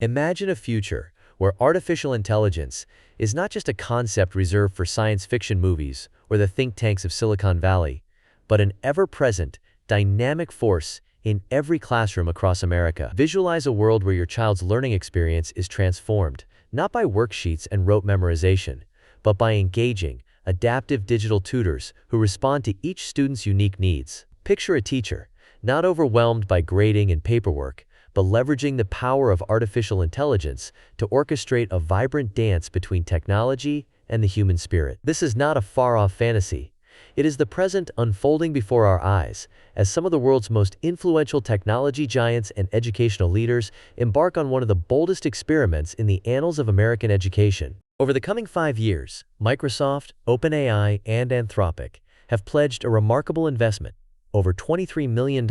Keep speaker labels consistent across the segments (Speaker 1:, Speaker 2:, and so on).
Speaker 1: Imagine a future where artificial intelligence is not just a concept reserved for science fiction movies or the think tanks of Silicon Valley, but an ever-present, dynamic force in every classroom across America. Visualize a world where your child's learning experience is transformed, not by worksheets and rote memorization, but by engaging, adaptive digital tutors who respond to each student's unique needs. Picture a teacher, not overwhelmed by grading and paperwork, but leveraging the power of artificial intelligence to orchestrate a vibrant dance between technology and the human spirit. This is not a far-off fantasy. It is the present unfolding before our eyes as some of the world's most influential technology giants and educational leaders embark on one of the boldest experiments in the annals of American education. Over the coming 5 years, Microsoft, OpenAI, and Anthropic have pledged a remarkable investment, over $23 million,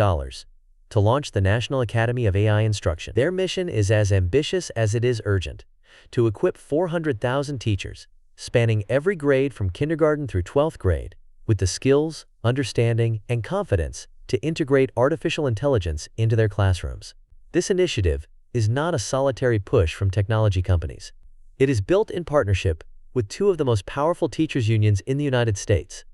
Speaker 1: to launch the National Academy of AI Instruction. Their mission is as ambitious as it is urgent: to equip 400,000 teachers, spanning every grade from kindergarten through 12th grade, with the skills, understanding, and confidence to integrate artificial intelligence into their classrooms. This initiative is not a solitary push from technology companies. It is built in partnership with two of the most powerful teachers' unions in the United States,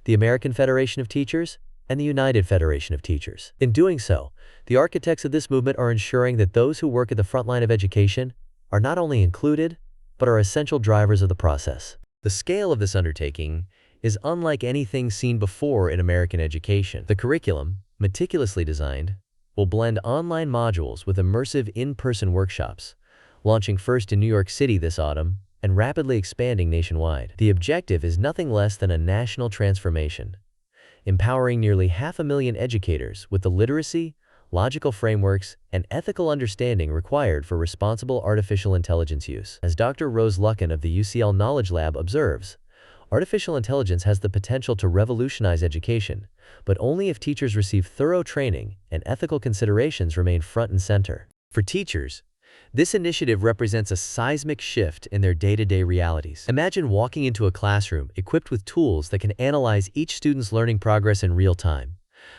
Speaker 1: the American Federation of Teachers and the United Federation of Teachers. In doing so, the architects of this movement are ensuring that those who work at the front line of education are not only included, but are essential drivers of the process. The scale of this undertaking is unlike anything seen before in American education. The curriculum, meticulously designed, will blend online modules with immersive in-person workshops, launching first in New York City this autumn and rapidly expanding nationwide. The objective is nothing less than a national transformation, empowering nearly 500,000 educators with the literacy, logical frameworks, and ethical understanding required for responsible artificial intelligence use. As Dr. Rose Luckin of the UCL Knowledge Lab observes, artificial intelligence has the potential to revolutionize education, but only if teachers receive thorough training and ethical considerations remain front and center. For teachers, this initiative represents a seismic shift in their day-to-day realities. Imagine walking into a classroom equipped with tools that can analyze each student's learning progress in real time,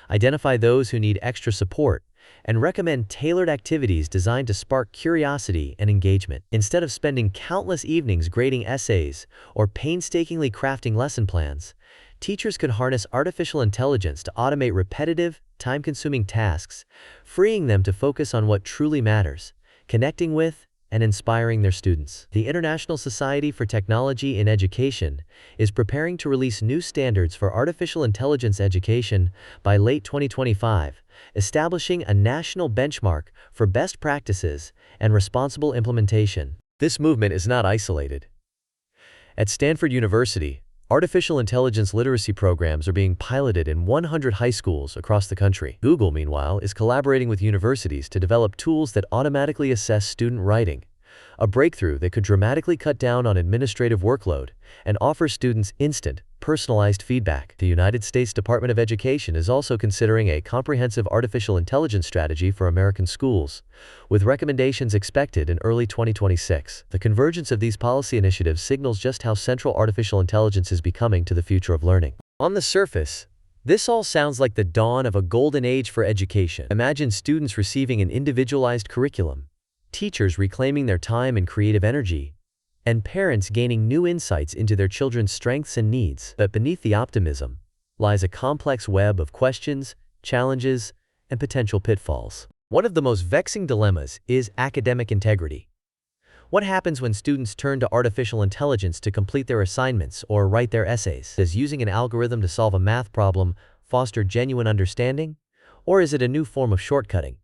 Speaker 1: identify those who need extra support, and recommend tailored activities designed to spark curiosity and engagement. Instead of spending countless evenings grading essays or painstakingly crafting lesson plans, teachers could harness artificial intelligence to automate repetitive, time-consuming tasks, freeing them to focus on what truly matters: connecting with and inspiring their students. The International Society for Technology in Education is preparing to release new standards for artificial intelligence education by late 2025, establishing a national benchmark for best practices and responsible implementation. This movement is not isolated. At Stanford University, artificial intelligence literacy programs are being piloted in 100 high schools across the country. Google, meanwhile, is collaborating with universities to develop tools that automatically assess student writing, a breakthrough that could dramatically cut down on administrative workload and offer students instant, personalized feedback. The United States Department of Education is also considering a comprehensive artificial intelligence strategy for American schools, with recommendations expected in early 2026. The convergence of these policy initiatives signals just how central artificial intelligence is becoming to the future of learning. On the surface, this all sounds like the dawn of a golden age for education. Imagine students receiving an individualized curriculum, teachers reclaiming their time and creative energy, and parents gaining new insights into their children's strengths and needs. But beneath the optimism lies a complex web of questions, challenges, and potential pitfalls. One of the most vexing dilemmas is academic integrity. What happens when students turn to artificial intelligence to complete their assignments or write their essays? Does using an algorithm to solve a math problem foster genuine understanding? Or is it a new form of shortcutting,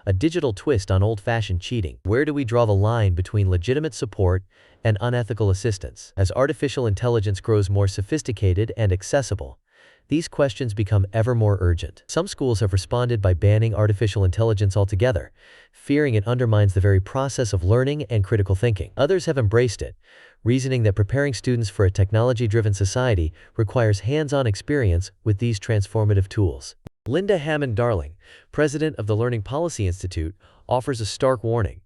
Speaker 1: a digital twist on old-fashioned cheating? Where do we draw the line between legitimate support and unethical assistance? As artificial intelligence grows more sophisticated and accessible, these questions become ever more urgent. Some schools have responded by banning artificial intelligence altogether, fearing it undermines the very process of learning and critical thinking. Others have embraced it, reasoning that preparing students for a technology-driven society requires hands-on experience with these transformative tools. Linda Hammond Darling, president of the Learning Policy Institute, offers a stark warning.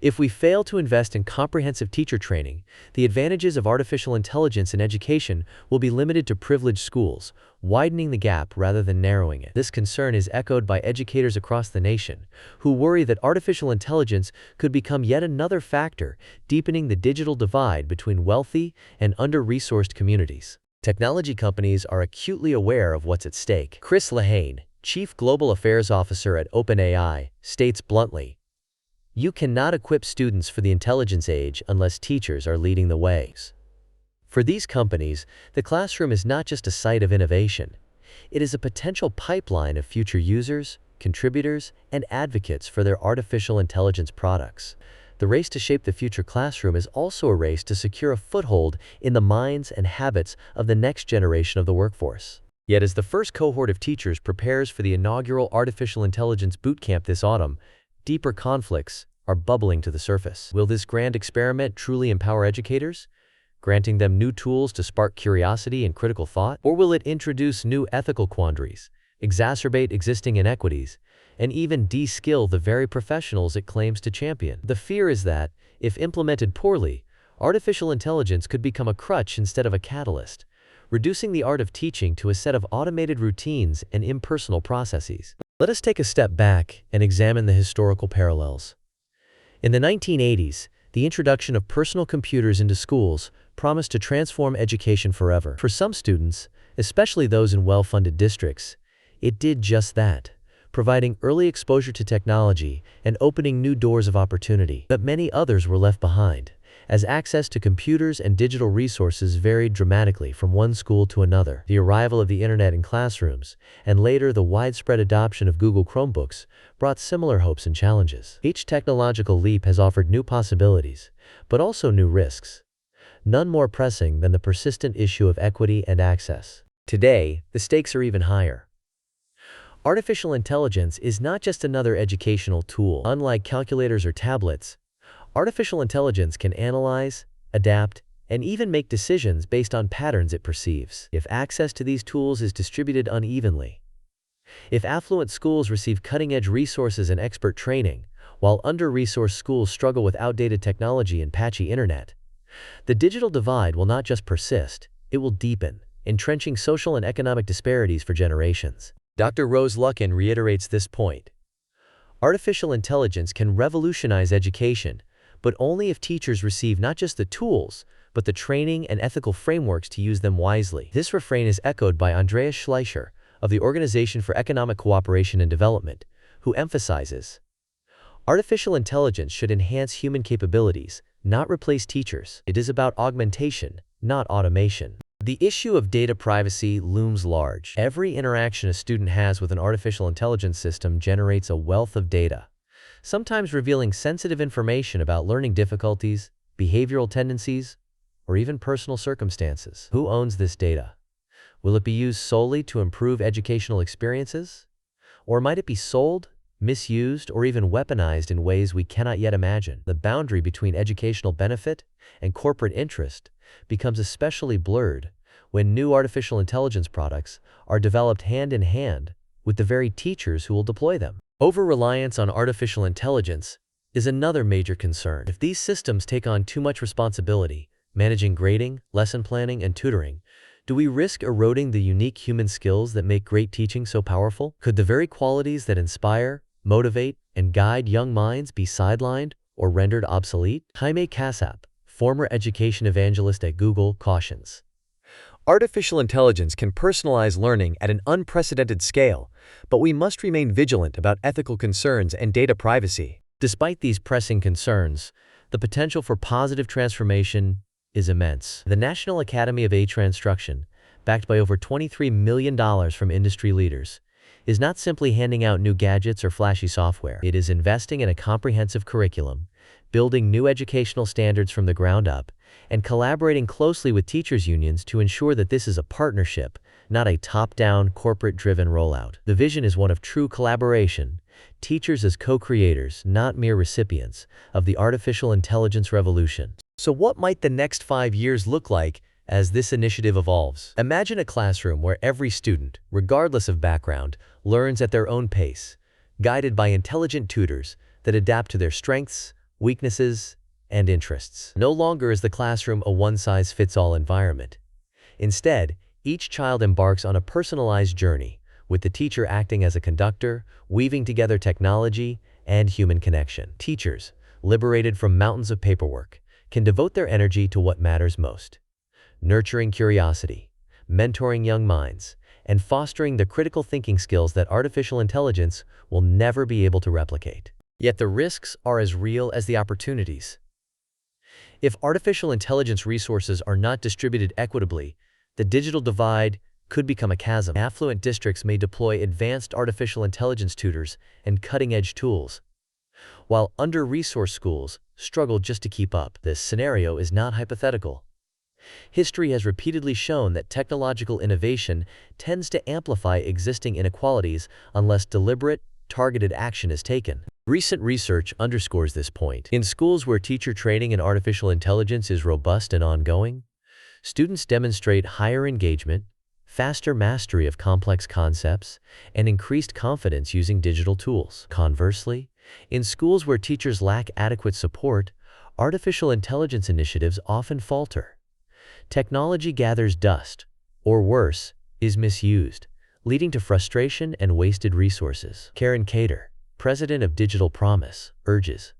Speaker 1: If we fail to invest in comprehensive teacher training, the advantages of artificial intelligence in education will be limited to privileged schools, widening the gap rather than narrowing it. This concern is echoed by educators across the nation, who worry that artificial intelligence could become yet another factor, deepening the digital divide between wealthy and under-resourced communities. Technology companies are acutely aware of what's at stake. Chris Lahane, Chief Global Affairs Officer at OpenAI, states bluntly, "You cannot equip students for the intelligence age unless teachers are leading the way." For these companies, the classroom is not just a site of innovation. It is a potential pipeline of future users, contributors, and advocates for their artificial intelligence products. The race to shape the future classroom is also a race to secure a foothold in the minds and habits of the next generation of the workforce. Yet as the first cohort of teachers prepares for the inaugural Artificial Intelligence Bootcamp this autumn, deeper conflicts are bubbling to the surface. Will this grand experiment truly empower educators, granting them new tools to spark curiosity and critical thought? Or will it introduce new ethical quandaries, exacerbate existing inequities, and even de-skill the very professionals it claims to champion? The fear is that, if implemented poorly, artificial intelligence could become a crutch instead of a catalyst, reducing the art of teaching to a set of automated routines and impersonal processes. Let us take a step back and examine the historical parallels. In the 1980s, the introduction of personal computers into schools promised to transform education forever. For some students, especially those in well-funded districts, it did just that, providing early exposure to technology and opening new doors of opportunity. But many others were left behind, as access to computers and digital resources varied dramatically from one school to another. The arrival of the internet in classrooms, and later the widespread adoption of Google Chromebooks, brought similar hopes and challenges. Each technological leap has offered new possibilities, but also new risks, none more pressing than the persistent issue of equity and access. Today, the stakes are even higher. Artificial intelligence is not just another educational tool. Unlike calculators or tablets, artificial intelligence can analyze, adapt, and even make decisions based on patterns it perceives. If access to these tools is distributed unevenly, if affluent schools receive cutting-edge resources and expert training, while under-resourced schools struggle with outdated technology and patchy internet, the digital divide will not just persist, it will deepen, entrenching social and economic disparities for generations. Dr. Rose Luckin reiterates this point. Artificial intelligence can revolutionize education, but only if teachers receive not just the tools, but the training and ethical frameworks to use them wisely. This refrain is echoed by Andreas Schleicher of the Organization for Economic Cooperation and Development, who emphasizes, artificial intelligence should enhance human capabilities, not replace teachers. It is about augmentation, not automation. The issue of data privacy looms large. Every interaction a student has with an artificial intelligence system generates a wealth of data, sometimes revealing sensitive information about learning difficulties, behavioral tendencies, or even personal circumstances. Who owns this data? Will it be used solely to improve educational experiences? Or might it be sold, misused, or even weaponized in ways we cannot yet imagine? The boundary between educational benefit and corporate interest becomes especially blurred when new artificial intelligence products are developed hand in hand with the very teachers who will deploy them. Over-reliance on artificial intelligence is another major concern. If these systems take on too much responsibility, managing grading, lesson planning, and tutoring, do we risk eroding the unique human skills that make great teaching so powerful? Could the very qualities that inspire, motivate, and guide young minds be sidelined or rendered obsolete? Jaime Casap, former education evangelist at Google, cautions. Artificial intelligence can personalize learning at an unprecedented scale, but we must remain vigilant about ethical concerns and data privacy. Despite these pressing concerns, the potential for positive transformation is immense. The National Academy of Instruction, backed by over $23 million from industry leaders, is not simply handing out new gadgets or flashy software. It is investing in a comprehensive curriculum, building new educational standards from the ground up, and collaborating closely with teachers' unions to ensure that this is a partnership, not a top-down, corporate-driven rollout. The vision is one of true collaboration, teachers as co-creators, not mere recipients, of the artificial intelligence revolution. So what might the next 5 years look like as this initiative evolves? Imagine a classroom where every student, regardless of background, learns at their own pace, guided by intelligent tutors that adapt to their strengths, weaknesses, and interests. No longer is the classroom a one-size-fits-all environment. Instead, each child embarks on a personalized journey, with the teacher acting as a conductor, weaving together technology and human connection. Teachers, liberated from mountains of paperwork, can devote their energy to what matters most: nurturing curiosity, mentoring young minds, and fostering the critical thinking skills that artificial intelligence will never be able to replicate. Yet the risks are as real as the opportunities. If artificial intelligence resources are not distributed equitably, the digital divide could become a chasm. Affluent districts may deploy advanced artificial intelligence tutors and cutting-edge tools, while under-resourced schools struggle just to keep up. This scenario is not hypothetical. History has repeatedly shown that technological innovation tends to amplify existing inequalities unless deliberate, targeted action is taken. Recent research underscores this point. In schools where teacher training in artificial intelligence is robust and ongoing, students demonstrate higher engagement, faster mastery of complex concepts, and increased confidence using digital tools. Conversely, in schools where teachers lack adequate support, artificial intelligence initiatives often falter. Technology gathers dust, or worse, is misused, leading to frustration and wasted resources. Karen Cater, president of Digital Promise, urges,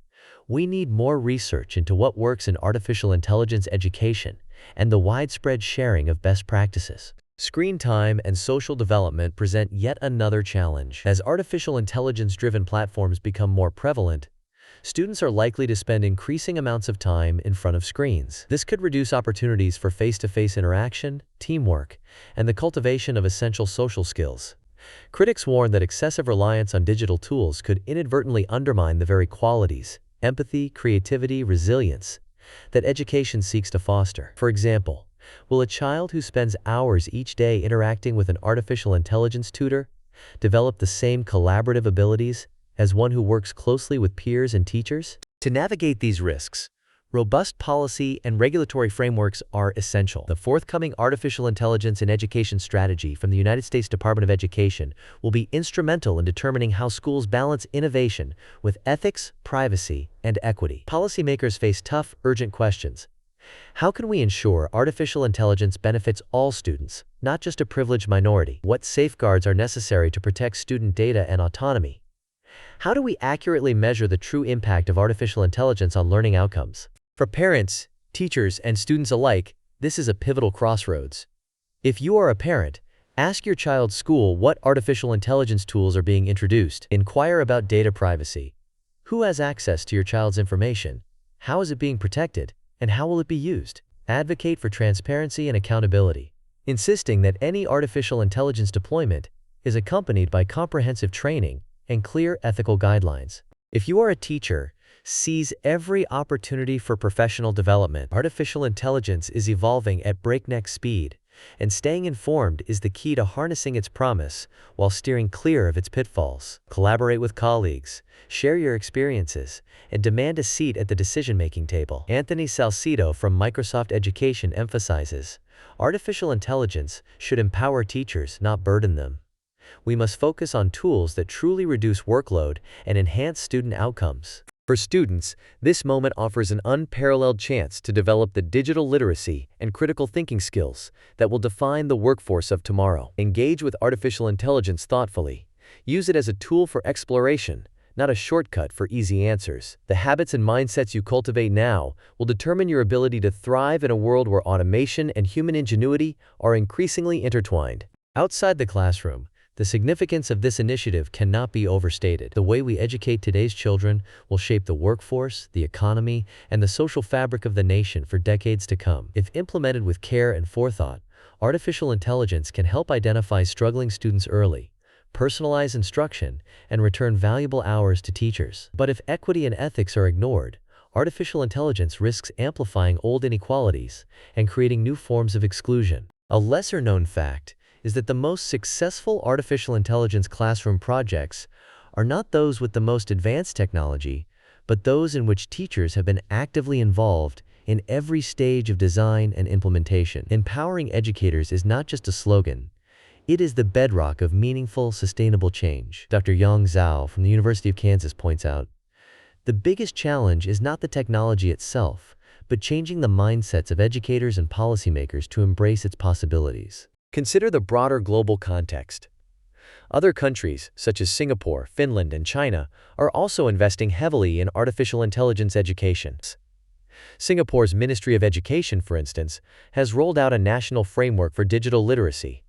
Speaker 1: "We need more research into what works in artificial intelligence education and the widespread sharing of best practices." Screen time and social development present yet another challenge. As artificial intelligence-driven platforms become more prevalent, students are likely to spend increasing amounts of time in front of screens. This could reduce opportunities for face-to-face interaction, teamwork, and the cultivation of essential social skills. Critics warn that excessive reliance on digital tools could inadvertently undermine the very qualities, empathy, creativity, resilience, that education seeks to foster. For example, will a child who spends hours each day interacting with an artificial intelligence tutor develop the same collaborative abilities as one who works closely with peers and teachers? To navigate these risks, robust policy and regulatory frameworks are essential. The forthcoming Artificial Intelligence in Education Strategy from the United States Department of Education will be instrumental in determining how schools balance innovation with ethics, privacy, and equity. Policymakers face tough, urgent questions. How can we ensure artificial intelligence benefits all students, not just a privileged minority? What safeguards are necessary to protect student data and autonomy? How do we accurately measure the true impact of artificial intelligence on learning outcomes? For parents, teachers, and students alike, this is a pivotal crossroads. If you are a parent, ask your child's school what artificial intelligence tools are being introduced. Inquire about data privacy. Who has access to your child's information? How is it being protected? And how will it be used? Advocate for transparency and accountability, insisting that any artificial intelligence deployment is accompanied by comprehensive training and clear ethical guidelines. If you are a teacher, seize every opportunity for professional development. Artificial intelligence is evolving at breakneck speed, and staying informed is the key to harnessing its promise while steering clear of its pitfalls. Collaborate with colleagues, share your experiences, and demand a seat at the decision-making table. Anthony Salcido from Microsoft Education emphasizes, artificial intelligence should empower teachers, not burden them. We must focus on tools that truly reduce workload and enhance student outcomes. For students, this moment offers an unparalleled chance to develop the digital literacy and critical thinking skills that will define the workforce of tomorrow. Engage with artificial intelligence thoughtfully. Use it as a tool for exploration, not a shortcut for easy answers. The habits and mindsets you cultivate now will determine your ability to thrive in a world where automation and human ingenuity are increasingly intertwined. Outside the classroom, the significance of this initiative cannot be overstated. The way we educate today's children will shape the workforce, the economy, and the social fabric of the nation for decades to come. If implemented with care and forethought, artificial intelligence can help identify struggling students early, personalize instruction, and return valuable hours to teachers. But if equity and ethics are ignored, artificial intelligence risks amplifying old inequalities and creating new forms of exclusion. A lesser-known fact is that the most successful artificial intelligence classroom projects are not those with the most advanced technology, but those in which teachers have been actively involved in every stage of design and implementation. Empowering educators is not just a slogan. It is the bedrock of meaningful, sustainable change. Dr. Yang Zhao from the University of Kansas points out, The biggest challenge is not the technology itself, but changing the mindsets of educators and policymakers to embrace its possibilities. Consider the broader global context. Other countries, such as Singapore, Finland, and China, are also investing heavily in artificial intelligence education. Singapore's Ministry of Education, for instance, has rolled out a national framework for digital literacy,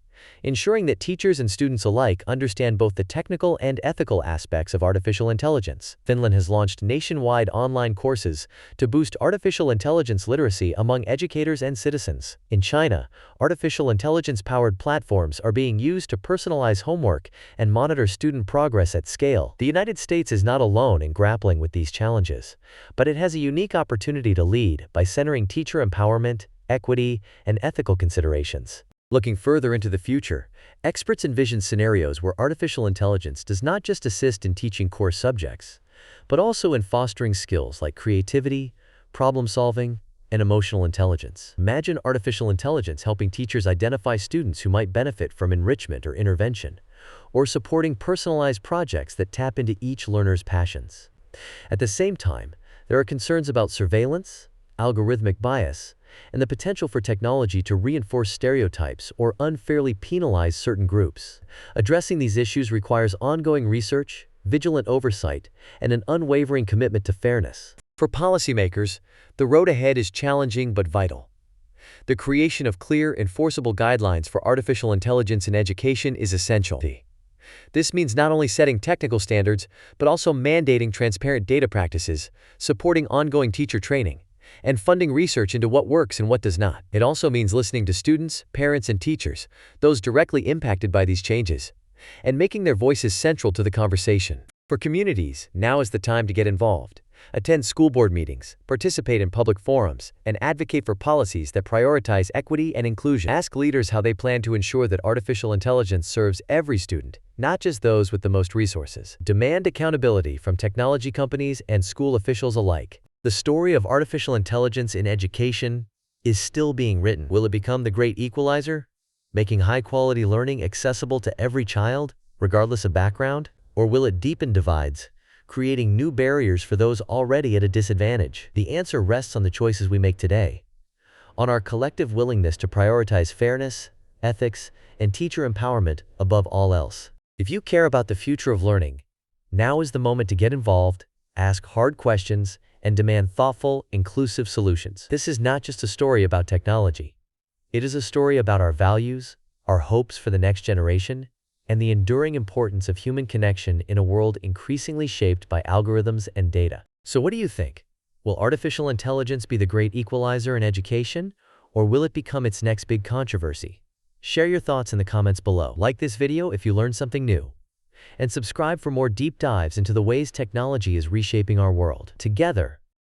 Speaker 1: ensuring that teachers and students alike understand both the technical and ethical aspects of artificial intelligence. Finland has launched nationwide online courses to boost artificial intelligence literacy among educators and citizens. In China, artificial intelligence-powered platforms are being used to personalize homework and monitor student progress at scale. The United States is not alone in grappling with these challenges, but it has a unique opportunity to lead by centering teacher empowerment, equity, and ethical considerations. Looking further into the future, experts envision scenarios where artificial intelligence does not just assist in teaching core subjects, but also in fostering skills like creativity, problem-solving, and emotional intelligence. Imagine artificial intelligence helping teachers identify students who might benefit from enrichment or intervention, or supporting personalized projects that tap into each learner's passions. At the same time, there are concerns about surveillance, algorithmic bias, and the potential for technology to reinforce stereotypes or unfairly penalize certain groups. Addressing these issues requires ongoing research, vigilant oversight, and an unwavering commitment to fairness. For policymakers, the road ahead is challenging but vital. The creation of clear, enforceable guidelines for artificial intelligence in education is essential. This means not only setting technical standards, but also mandating transparent data practices, supporting ongoing teacher training, and funding research into what works and what does not. It also means listening to students, parents, and teachers, those directly impacted by these changes, and making their voices central to the conversation. For communities, now is the time to get involved. Attend school board meetings, participate in public forums, and advocate for policies that prioritize equity and inclusion. Ask leaders how they plan to ensure that artificial intelligence serves every student, not just those with the most resources. Demand accountability from technology companies and school officials alike. The story of artificial intelligence in education is still being written. Will it become the great equalizer, making high-quality learning accessible to every child, regardless of background? Or will it deepen divides, creating new barriers for those already at a disadvantage? The answer rests on the choices we make today, on our collective willingness to prioritize fairness, ethics, and teacher empowerment above all else. If you care about the future of learning, now is the moment to get involved, ask hard questions, and demand thoughtful, inclusive solutions. This is not just a story about technology. It is a story about our values, our hopes for the next generation, and the enduring importance of human connection in a world increasingly shaped by algorithms and data. So what do you think? Will artificial intelligence be the great equalizer in education, or will it become its next big controversy? Share your thoughts in the comments below. Like this video if you learned something new, and subscribe for more deep dives into the ways technology is reshaping our world. Together,